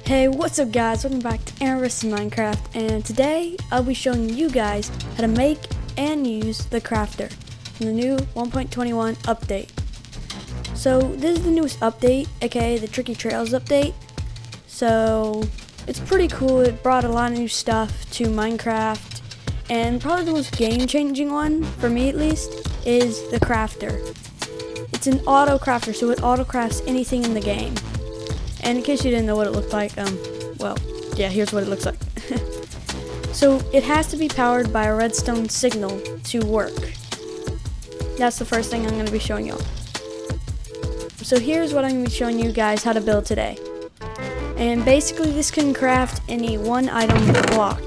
Hey, what's up guys? Welcome back to Aaron vs Minecraft, and today I'll be showing you guys how to make and use the crafter in the new 1.21 update. So this is the newest update, aka the Tricky Trails update. So it's pretty cool. It brought a lot of new stuff to Minecraft, and probably the most game-changing one, for me at least, is the crafter. It's an auto crafter, so it auto crafts anything in the game. And in case you didn't know what it looked like, well, yeah, here's what it looks like. So it has to be powered by a redstone signal to work. That's the first thing I'm going to be showing y'all. So here's what I'm going to be showing you guys how to build today. And basically this can craft any one item block.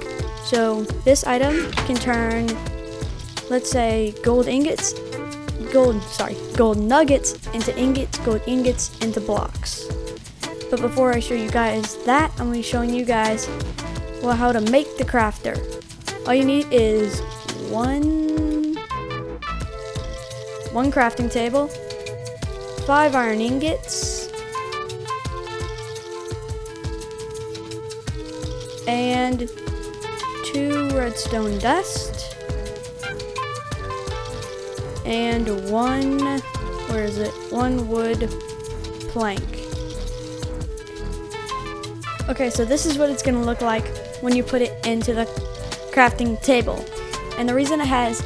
So this item can turn, let's say, gold nuggets into ingots, gold ingots into blocks. But before I show you guys that, I'm going to be showing you guys how to make the crafter. All you need is one crafting table, 5 iron ingots, and 2 redstone dust, and one wood plank. Okay, so this is what it's going to look like when you put it into the crafting table. And the reason it has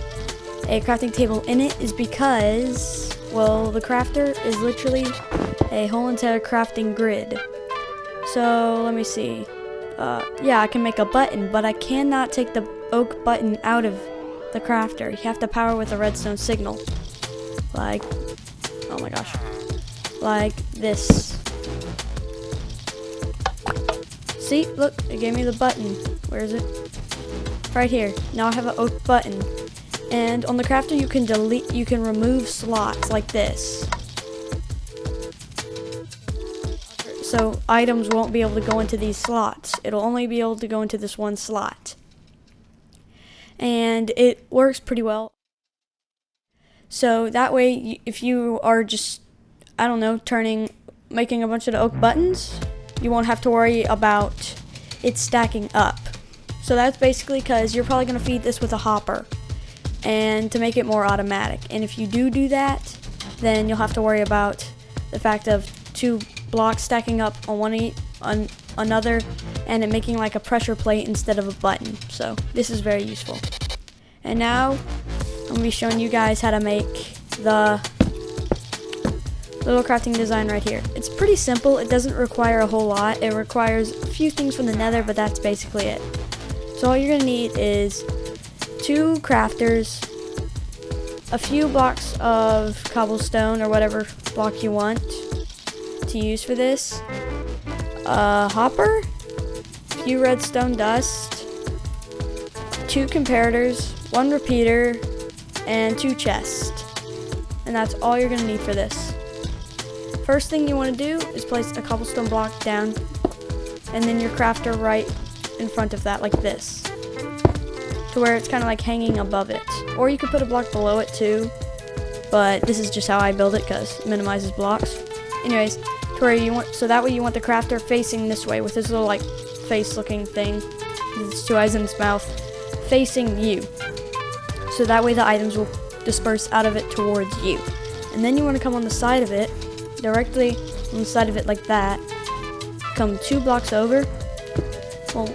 a crafting table in it is because, well, the crafter is literally a whole entire crafting grid. So, let me see. Yeah, I can make a button, but I cannot take the oak button out of the crafter. You have to power with a redstone signal. Like, oh my gosh. Like this. See, look, it gave me the button. Where is it? Right here. Now I have an oak button. And on the crafter you can remove slots like this. So items won't be able to go into these slots. It'll only be able to go into this one slot. And it works pretty well. So that way, if you are just, I don't know, making a bunch of the oak buttons, you won't have to worry about it stacking up. So that's basically because you're probably going to feed this with a hopper and to make it more automatic. And if you do that, then you'll have to worry about the fact of 2 blocks stacking up on another and it making like a pressure plate instead of a button. So this is very useful. And now I'm going to be showing you guys how to make the little crafting design right here. It's pretty simple. It doesn't require a whole lot. It requires a few things from the nether, but that's basically it. So all you're going to need is 2 crafters, a few blocks of cobblestone or whatever block you want to use for this, a hopper, a few redstone dust, 2 comparators, 1 repeater, and 2 chests. And that's all you're going to need for this. First thing you want to do is place a cobblestone block down and then your crafter right in front of that like this, to where it's kind of like hanging above it. Or you could put a block below it too, but this is just how I build it because it minimizes blocks. Anyways, to where so that way you want the crafter facing this way with this little like face looking thing, his 2 eyes in his mouth, facing you. So that way the items will disperse out of it towards you. And then you want to come on the side of it, directly on the side of it like that, come 2 blocks over, well,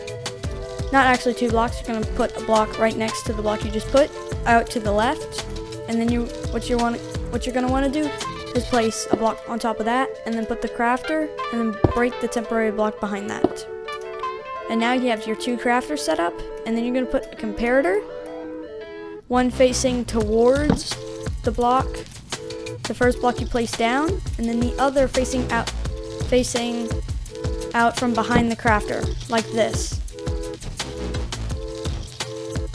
not actually 2 blocks, you're going to put a block right next to the block you just put, out to the left, and then what you're going to want to do is place a block on top of that, and then put the crafter, and then break the temporary block behind that. And now you have your 2 crafters set up, and then you're going to put a comparator, one facing towards the block, the first block you place down, and then the other facing out from behind the crafter, like this.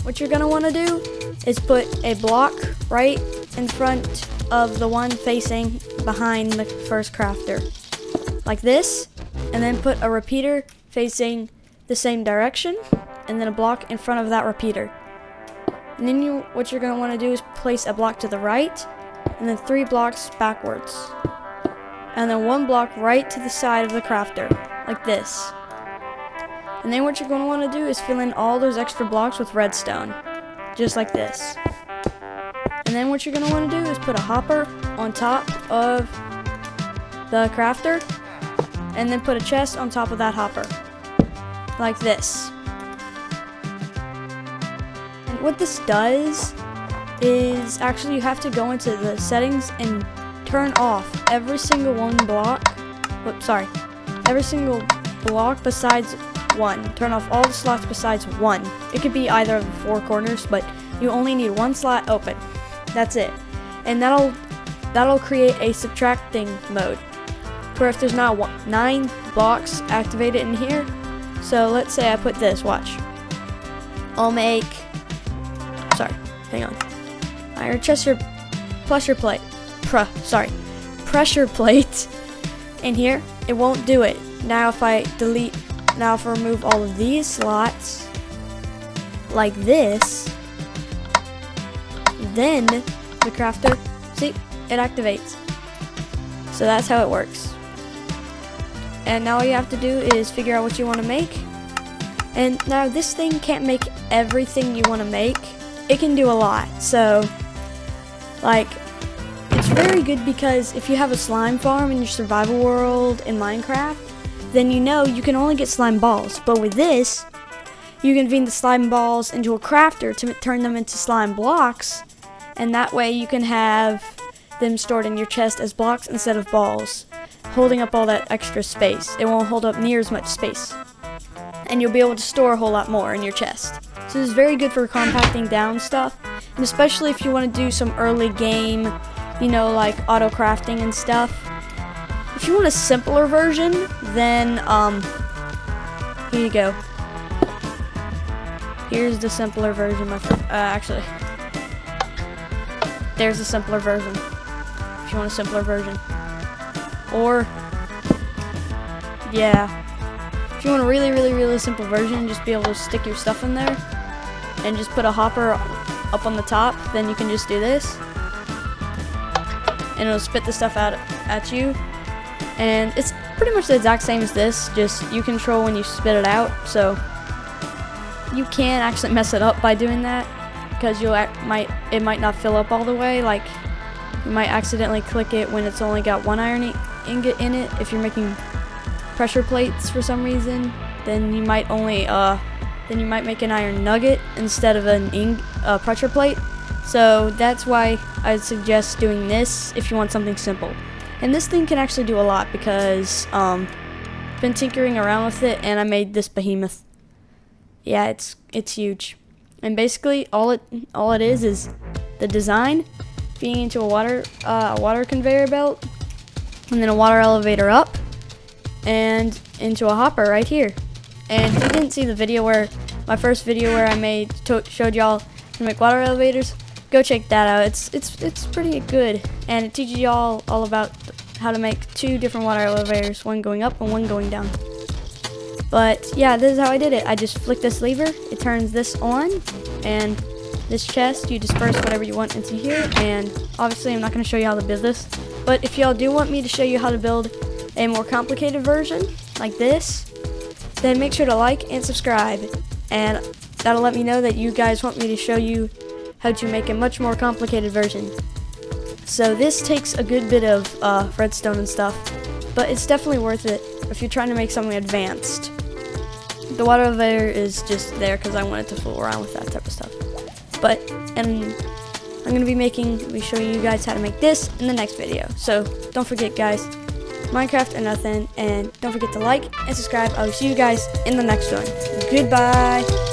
What you're going to want to do is put a block right in front of the one facing behind the first crafter, like this, and then put a repeater facing the same direction, and then a block in front of that repeater. And then what you're going to want to do is place a block to the right, and then 3 blocks backwards. And then 1 block right to the side of the crafter, like this. And then what you're going to want to do is fill in all those extra blocks with redstone, just like this. And then what you're going to want to do is put a hopper on top of the crafter, and then put a chest on top of that hopper, like this. And what this does is actually you have to go into the settings and turn off every single every single block besides one. Turn off all the slots besides one. It could be either of the 4 corners, but you only need one slot open. That's it. And that'll create a subtracting mode, where if there's not 9 blocks activated in here, so let's say I put this, watch. I'll make, iron chest or pressure plate in here. It won't do it. Now if I remove all of these slots like this, then the crafter, see, it activates. So that's how it works. And now all you have to do is figure out what you want to make. And now this thing can't make everything you want to make. It can do a lot. So, like, it's very good because if you have a slime farm in your survival world in Minecraft, then you know you can only get slime balls. But with this, you can feed the slime balls into a crafter to turn them into slime blocks. And that way you can have them stored in your chest as blocks instead of balls, holding up all that extra space. It won't hold up near as much space. And you'll be able to store a whole lot more in your chest. So this is very good for compacting down stuff, and especially if you want to do some early game, you know, like auto crafting and stuff. If you want a simpler version, then here you go. Here's the simpler version, actually. There's a simpler version. If you want a simpler version. Or, yeah. If you want a really, really, really simple version, just be able to stick your stuff in there and just put a hopper up on the top, then you can just do this. And it'll spit the stuff out at you. And it's pretty much the exact same as this, just you control when you spit it out, so you can actually mess it up by doing that, because it might not fill up all the way. Like, you might accidentally click it when it's only got 1 iron ingot in it. If you're making pressure plates for some reason, then you might only make an iron nugget instead of an pressure plate. So that's why I'd suggest doing this if you want something simple. And this thing can actually do a lot, because I've been tinkering around with it and I made this behemoth. Yeah, it's huge. And basically all it is the design feeding into a water conveyor belt, and then a water elevator up, and into a hopper right here. And if you didn't see my first video where I showed y'all to make water elevators, go check that out. It's pretty good, and it teaches y'all all about how to make 2 different water elevators, one going up and one going down. But yeah, this is how I did it. I just flick this lever, it turns this on, and this chest, you disperse whatever you want into here. And obviously I'm not going to show you how to build this, but if y'all do want me to show you how to build a more complicated version like this, then make sure to like and subscribe, and that'll let me know that you guys want me to show you how to make a much more complicated version. So this takes a good bit of redstone and stuff, but it's definitely worth it if you're trying to make something advanced. The water elevator is just there because I wanted to fool around with that type of stuff. And I'm going to be showing you guys how to make this in the next video. So don't forget, guys, Minecraft or nothing, and don't forget to like and subscribe. I will see you guys in the next one. Goodbye.